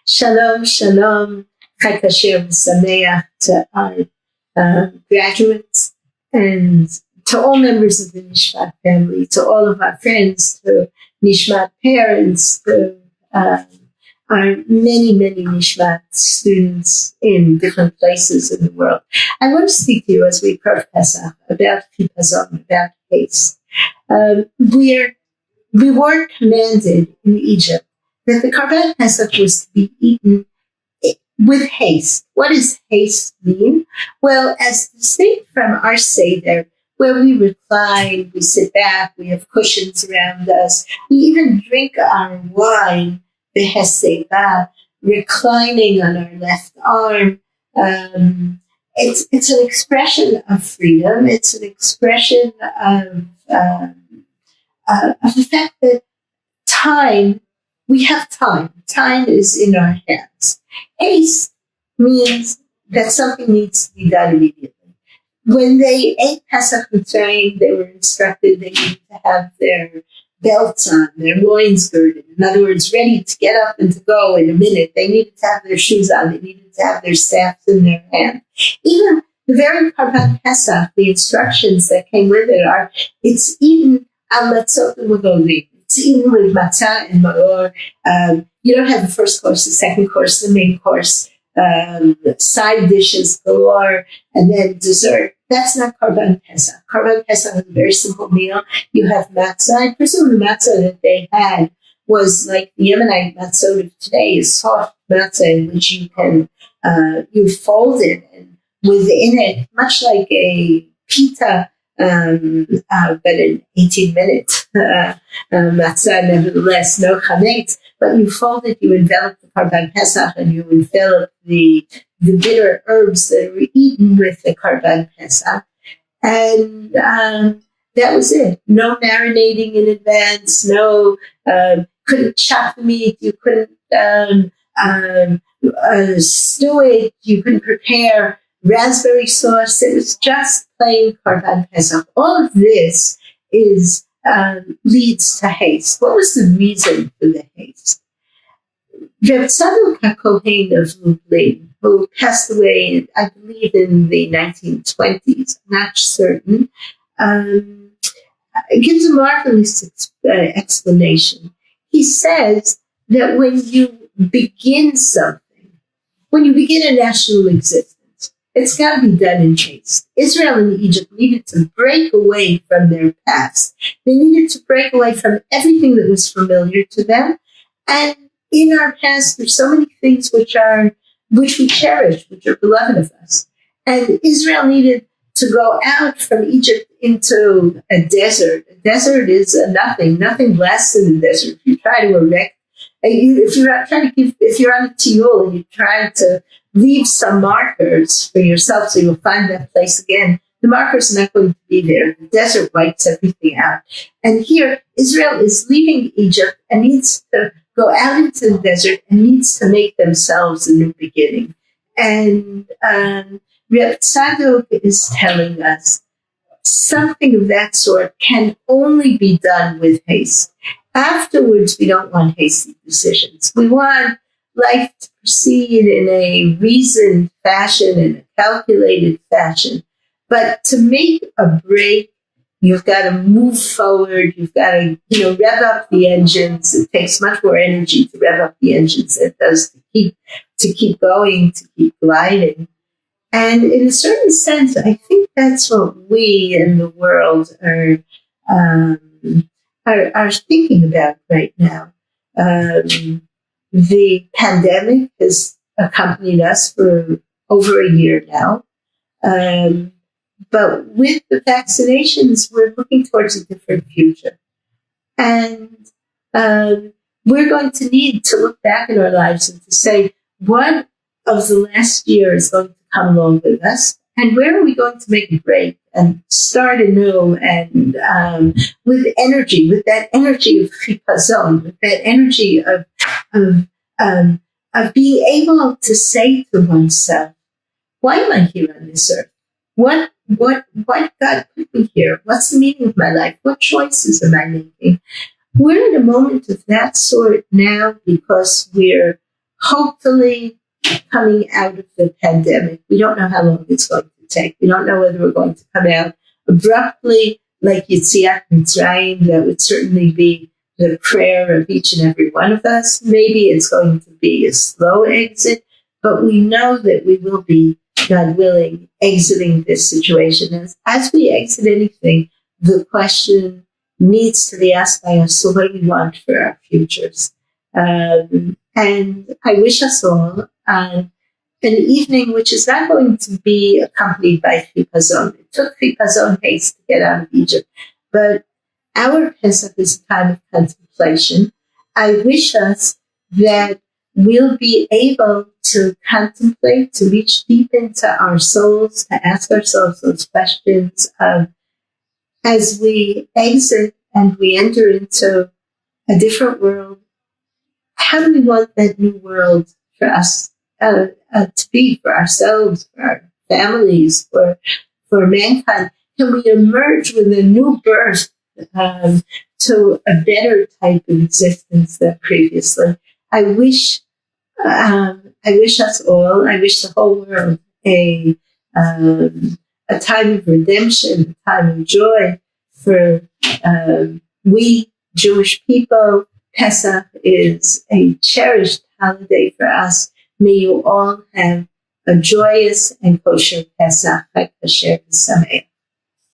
Shalom, shalom. Chag Kasher Sameach to our graduates and to all members of the Nishmat family, to all of our friends, to Nishmat parents, to our many, many Nishmat students in different places in the world. I want to speak to you as we approach Pesach about Chipazon, about haste. We were commanded in Egypt that the Karban Pesach was to be eaten with haste. What does haste mean? Well, as distinct from our Seder, where we recline, we sit back, we have cushions around us, we even drink our wine, the Haste, reclining on our left arm. It's an expression of freedom. It's an expression of the fact that we have time. Time is in our hands. Haste means that something needs to be done immediately. When they ate Pesach Mitzrayim, they were instructed they needed to have their belts on, their loins girded. In other words, ready to get up and to go in a minute. They needed to have their shoes on. They needed to have their staffs in their hand. Even the very Karban Pesach, the instructions that came with it are, it's eaten al matzot u'magolin. It's eaten with matzah and ma'or. You don't have the first course, the second course, the main course, side dishes galore, and then dessert. That's not Karban Pesach. Karban Pesach is a very simple meal. You have matzah. I presume the matzah that they had was like the Yemenite matzah of today, a soft matzah in which you can, you fold it, and within it, much like a pita, but in 18 minutes, matzah, nevertheless, no chametz, but you fold it, you envelop the Karban Pesach, and you envelop the bitter herbs that were eaten with the Karban Pesach. And that was it. No marinating in advance, couldn't chop the meat, you couldn't stew it, you couldn't prepare raspberry sauce. It was just plain Karban Pesach. All of this leads to haste. What was the reason for the haste? Reb Tzadok HaKohen of Lublin, who passed away, I believe, in the 1920s, not certain, gives a marvelous explanation. He says that when you begin something, when you begin a national existence, it's got to be done in haste. Israel and Egypt needed to break away from their past. They needed to break away from everything that was familiar to them. And in our past, there's so many things which we cherish, which are beloved of us. And Israel needed to go out from Egypt into a desert. A desert is nothing less than a desert. If you try to erect, if you're on a tiyul and you try to leave some markers for yourself so you'll find that place again, the markers are not going to be there. The desert wipes everything out. And here, Israel is leaving Egypt and needs to go out into the desert and needs to make themselves a new beginning. And Reb Tzadok is telling us something of that sort can only be done with haste. Afterwards, we don't want hasty decisions. We want life to proceed in a reasoned fashion, in a calculated fashion. But to make a break, you've got to move forward. You've got to, rev up the engines. It takes much more energy to rev up the engines than it does to keep going, to keep gliding. And in a certain sense, I think that's what we in the world are thinking about right now. The pandemic has accompanied us for over a year now. But with the vaccinations, we're looking towards a different future. And we're going to need to look back in our lives and to say, what of the last year is going to come along with us? And where are we going to make a break and start anew and with energy, with that energy of chipazon, with that energy of being able to say to oneself, why am I here on this earth? What God put me here? What's the meaning of my life? What choices am I making? We're in a moment of that sort now because we're hopefully coming out of the pandemic. We don't know how long it's going to take. We don't know whether we're going to come out abruptly like Yetziat Mitzrayim. That would certainly be the prayer of each and every one of us. Maybe it's going to be a slow exit, but we know that we will be, God willing, exiting this situation. As we exit anything, the question needs to be asked by us, so what do we want for our futures? And I wish us all an evening which is not going to be accompanied by chipazon. It took chipazon haste to get out of Egypt, but our Pesach is a time of contemplation. I wish us that we'll be able to contemplate, to reach deep into our souls, to ask ourselves those questions of, as we exit and we enter into a different world, how do we want that new world for us to be, for ourselves, for our families, for mankind? Can we emerge with a new birth to a better type of existence than previously? I wish us all, I wish the whole world a time of redemption, a time of joy for we Jewish people. Pesach is a cherished holiday for us. May you all have a joyous and kosher Pesach. Chag Kasher v'Sameach.